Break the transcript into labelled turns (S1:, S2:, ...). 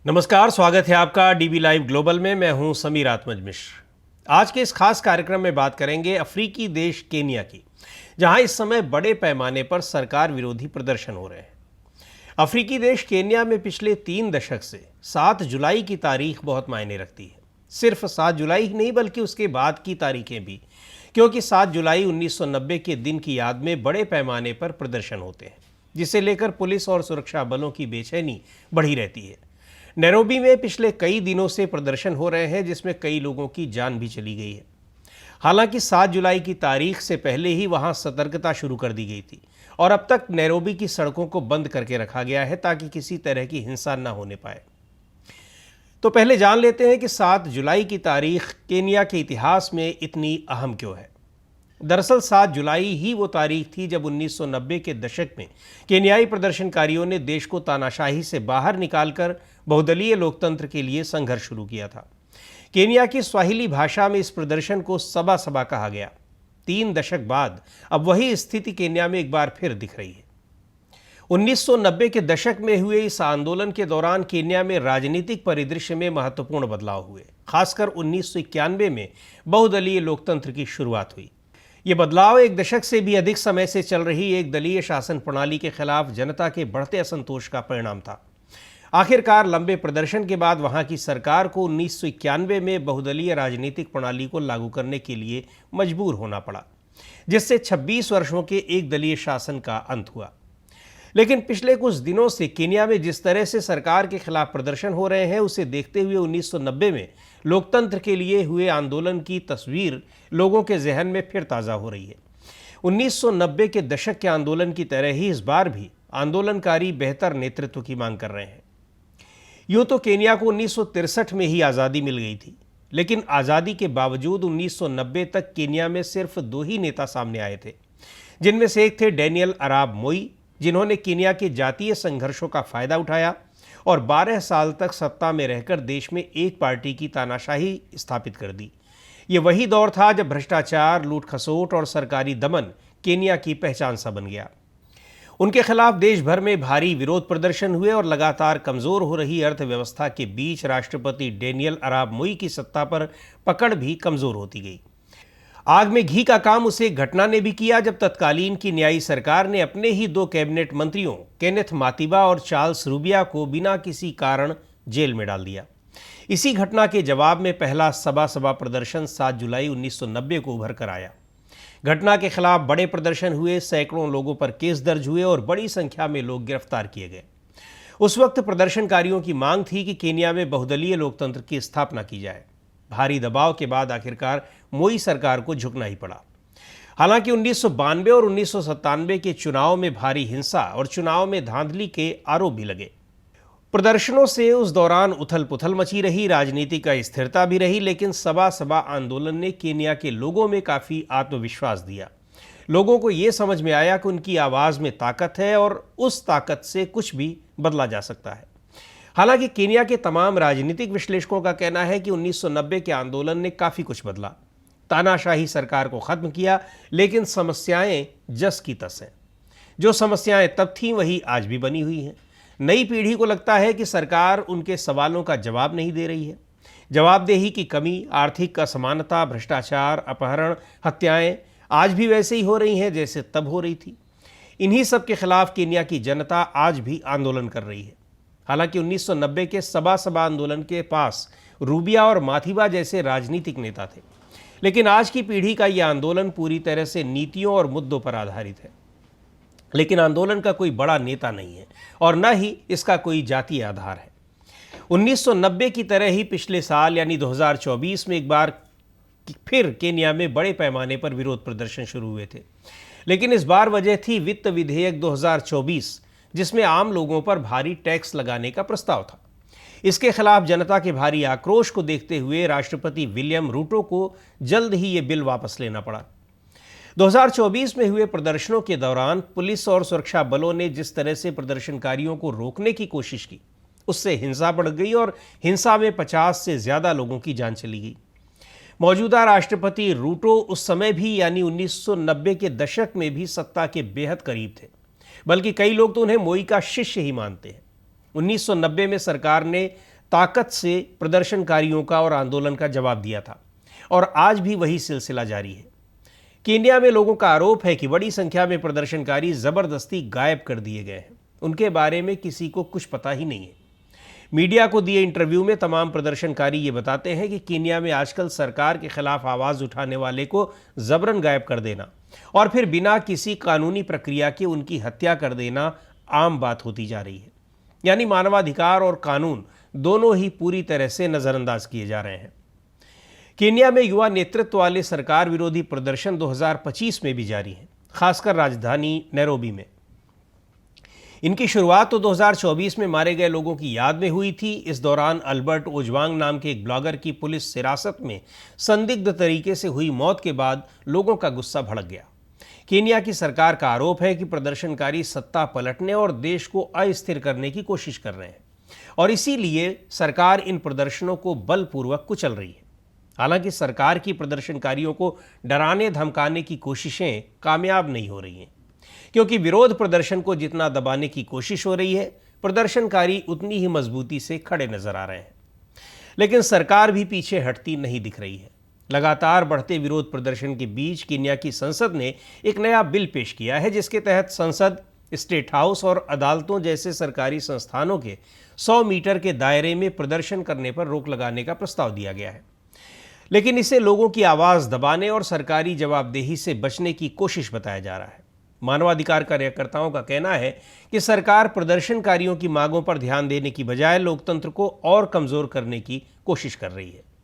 S1: नमस्कार, स्वागत है आपका डीबी लाइव ग्लोबल में। मैं हूं समीर आत्मज मिश्र। आज के इस खास कार्यक्रम में बात करेंगे अफ्रीकी देश केन्या की, जहां इस समय बड़े पैमाने पर सरकार विरोधी प्रदर्शन हो रहे हैं। अफ्रीकी देश केन्या में पिछले 3 दशक से 7 जुलाई की तारीख बहुत मायने रखती है। सिर्फ 7 जुलाई ही नहीं बल्कि उसके बाद की तारीखें भी, क्योंकि 7 जुलाई 1990 के दिन की याद में बड़े पैमाने पर प्रदर्शन होते हैं, जिसे लेकर पुलिस और सुरक्षा बलों की बेचैनी बढ़ी रहती है। नैरोबी में पिछले कई दिनों से प्रदर्शन हो रहे हैं, जिसमें कई लोगों की जान भी चली गई है। हालांकि 7 जुलाई की तारीख से पहले ही वहां सतर्कता शुरू कर दी गई थी और अब तक नैरोबी की सड़कों को बंद करके रखा गया है ताकि किसी तरह की हिंसा न होने पाए। तो पहले जान लेते हैं कि 7 जुलाई की तारीख केन्या के इतिहास में इतनी अहम क्यों है। दरअसल 7 जुलाई ही वो तारीख थी जब 1990 के दशक में केन्याई प्रदर्शनकारियों ने देश को तानाशाही से बाहर निकालकर बहुदलीय लोकतंत्र के लिए संघर्ष शुरू किया था। केन्या की स्वाहिली भाषा में इस प्रदर्शन को सबा सबा कहा गया। 3 दशक बाद अब वही स्थिति केन्या में एक बार फिर दिख रही है। 1990 के दशक में हुए इस आंदोलन के दौरान केन्या में राजनीतिक परिदृश्य में महत्वपूर्ण बदलाव हुए। खासकर 1991 में बहुदलीय लोकतंत्र की शुरुआत हुई। ये बदलाव एक दशक से भी अधिक समय से चल रही एक दलीय शासन प्रणाली के खिलाफ जनता के बढ़ते असंतोष का परिणाम था। आखिरकार लंबे प्रदर्शन के बाद वहां की सरकार को 1991 में बहुदलीय राजनीतिक प्रणाली को लागू करने के लिए मजबूर होना पड़ा, जिससे 26 वर्षों के एक दलीय शासन का अंत हुआ। लेकिन पिछले कुछ दिनों से केन्या में जिस तरह से सरकार के खिलाफ प्रदर्शन हो रहे हैं, उसे देखते हुए 1990 में लोकतंत्र के लिए हुए आंदोलन की तस्वीर लोगों के जहन में फिर ताज़ा हो रही है। 1990 के दशक के आंदोलन की तरह ही इस बार भी आंदोलनकारी बेहतर नेतृत्व की मांग कर रहे हैं। यूं तो केन्या को 1963 में ही आज़ादी मिल गई थी, लेकिन आज़ादी के बावजूद 1990 तक केन्या में सिर्फ 2 ही नेता सामने आए थे, जिनमें से एक थे डेनियल अराप मोई, जिन्होंने केन्या के जातीय संघर्षों का फायदा उठाया और 12 साल तक सत्ता में रहकर देश में एक पार्टी की तानाशाही स्थापित कर दी। ये वही दौर था जब भ्रष्टाचार, लूट खसोट और सरकारी दमन केन्या की पहचान सा बन गया। उनके खिलाफ देश भर में भारी विरोध प्रदर्शन हुए और लगातार कमजोर हो रही अर्थव्यवस्था के बीच राष्ट्रपति डेनियल अराप मोई की सत्ता पर पकड़ भी कमजोर होती गई। आग में घी का काम उसे घटना ने भी किया जब तत्कालीन की न्यायी सरकार ने अपने ही 2 कैबिनेट मंत्रियों केनेथ मातिबा और चार्ल्स रूबिया को बिना किसी कारण जेल में डाल दिया। इसी घटना के जवाब में पहला सबा प्रदर्शन 7 जुलाई 1990 को उभर कर आया। घटना के खिलाफ बड़े प्रदर्शन हुए, सैकड़ों लोगों पर केस दर्ज हुए और बड़ी संख्या में लोग गिरफ्तार किए गए। उस वक्त प्रदर्शनकारियों की मांग थी कि केन्या में बहुदलीय लोकतंत्र की स्थापना की जाए। भारी दबाव के बाद आखिरकार मोई सरकार को झुकना ही पड़ा। हालांकि 1992 और 1997 के चुनाव में भारी हिंसा और चुनाव में धांधली के आरोप भी लगे। प्रदर्शनों से उस दौरान उथल पुथल मची रही, राजनीतिक अस्थिरता भी रही, लेकिन सबा आंदोलन ने केन्या के लोगों में काफ़ी आत्मविश्वास दिया। लोगों को ये समझ में आया कि उनकी आवाज़ में ताकत है और उस ताकत से कुछ भी बदला जा सकता है। हालांकि केन्या के तमाम राजनीतिक विश्लेषकों का कहना है कि 1990 के आंदोलन ने काफ़ी कुछ बदला, तानाशाही सरकार को ख़त्म किया, लेकिन समस्याएं जस की तस हैं। जो समस्याएं तब थीं वही आज भी बनी हुई हैं। नई पीढ़ी को लगता है कि सरकार उनके सवालों का जवाब नहीं दे रही है। जवाबदेही की कमी, आर्थिक असमानता, भ्रष्टाचार, अपहरण, हत्याएं आज भी वैसे ही हो रही हैं जैसे तब हो रही थी। इन्हीं सब के खिलाफ केन्या की जनता आज भी आंदोलन कर रही है। हालांकि 1990 के सबा आंदोलन के पास रूबिया और माथिबा जैसे राजनीतिक नेता थे, लेकिन आज की पीढ़ी का यह आंदोलन पूरी तरह से नीतियों और मुद्दों पर आधारित है। लेकिन आंदोलन का कोई बड़ा नेता नहीं है और न ही इसका कोई जातीय आधार है। 1990 की तरह ही पिछले साल यानी 2024 में एक बार फिर केन्या में बड़े पैमाने पर विरोध प्रदर्शन शुरू हुए थे, लेकिन इस बार वजह थी वित्त विधेयक 2024, जिसमें आम लोगों पर भारी टैक्स लगाने का प्रस्ताव था। इसके खिलाफ जनता के भारी आक्रोश को देखते हुए राष्ट्रपति विलियम रूटो को जल्द ही ये बिल वापस लेना पड़ा। 2024 में हुए प्रदर्शनों के दौरान पुलिस और सुरक्षा बलों ने जिस तरह से प्रदर्शनकारियों को रोकने की कोशिश की, उससे हिंसा बढ़ गई और हिंसा में 50 से ज़्यादा लोगों की जान चली गई। मौजूदा राष्ट्रपति रूटो उस समय भी यानी 1990 के दशक में भी सत्ता के बेहद करीब थे, बल्कि कई लोग तो उन्हें मोई का शिष्य ही मानते हैं। 1990 में सरकार ने ताकत से प्रदर्शनकारियों का और आंदोलन का जवाब दिया था और आज भी वही सिलसिला जारी है। केन्या में लोगों का आरोप है कि बड़ी संख्या में प्रदर्शनकारी जबरदस्ती गायब कर दिए गए हैं। उनके बारे में किसी को कुछ पता ही नहीं है। मीडिया को दिए इंटरव्यू में तमाम प्रदर्शनकारी ये बताते हैं कि केन्या में आजकल सरकार के खिलाफ आवाज उठाने वाले को जबरन गायब कर देना और फिर बिना किसी कानूनी प्रक्रिया के उनकी हत्या कर देना आम बात होती जा रही है। यानी मानवाधिकार और कानून दोनों ही पूरी तरह से नजरअंदाज किए जा रहे हैं। केन्या में युवा नेतृत्व वाले सरकार विरोधी प्रदर्शन 2025 में भी जारी हैं, खासकर राजधानी नैरोबी में। इनकी शुरुआत तो 2024 में मारे गए लोगों की याद में हुई थी। इस दौरान अल्बर्ट ओजवांग नाम के एक ब्लॉगर की पुलिस हिरासत में संदिग्ध तरीके से हुई मौत के बाद लोगों का गुस्सा भड़क गया। केन्या की सरकार का आरोप है कि प्रदर्शनकारी सत्ता पलटने और देश को अस्थिर करने की कोशिश कर रहे हैं और इसीलिए सरकार इन प्रदर्शनों को बलपूर्वक कुचल रही है। हालांकि सरकार की प्रदर्शनकारियों को डराने धमकाने की कोशिशें कामयाब नहीं हो रही हैं, क्योंकि विरोध प्रदर्शन को जितना दबाने की कोशिश हो रही है, प्रदर्शनकारी उतनी ही मजबूती से खड़े नजर आ रहे हैं। लेकिन सरकार भी पीछे हटती नहीं दिख रही है। लगातार बढ़ते विरोध प्रदर्शन के बीच केन्या की संसद ने एक नया बिल पेश किया है, जिसके तहत संसद, स्टेट हाउस और अदालतों जैसे सरकारी संस्थानों के 100 मीटर के दायरे में प्रदर्शन करने पर रोक लगाने का प्रस्ताव दिया गया है। लेकिन इसे लोगों की आवाज दबाने और सरकारी जवाबदेही से बचने की कोशिश बताया जा रहा है। मानवाधिकार कार्यकर्ताओं का कहना है कि सरकार प्रदर्शनकारियों की मांगों पर ध्यान देने की बजाय लोकतंत्र को और कमजोर करने की कोशिश कर रही है।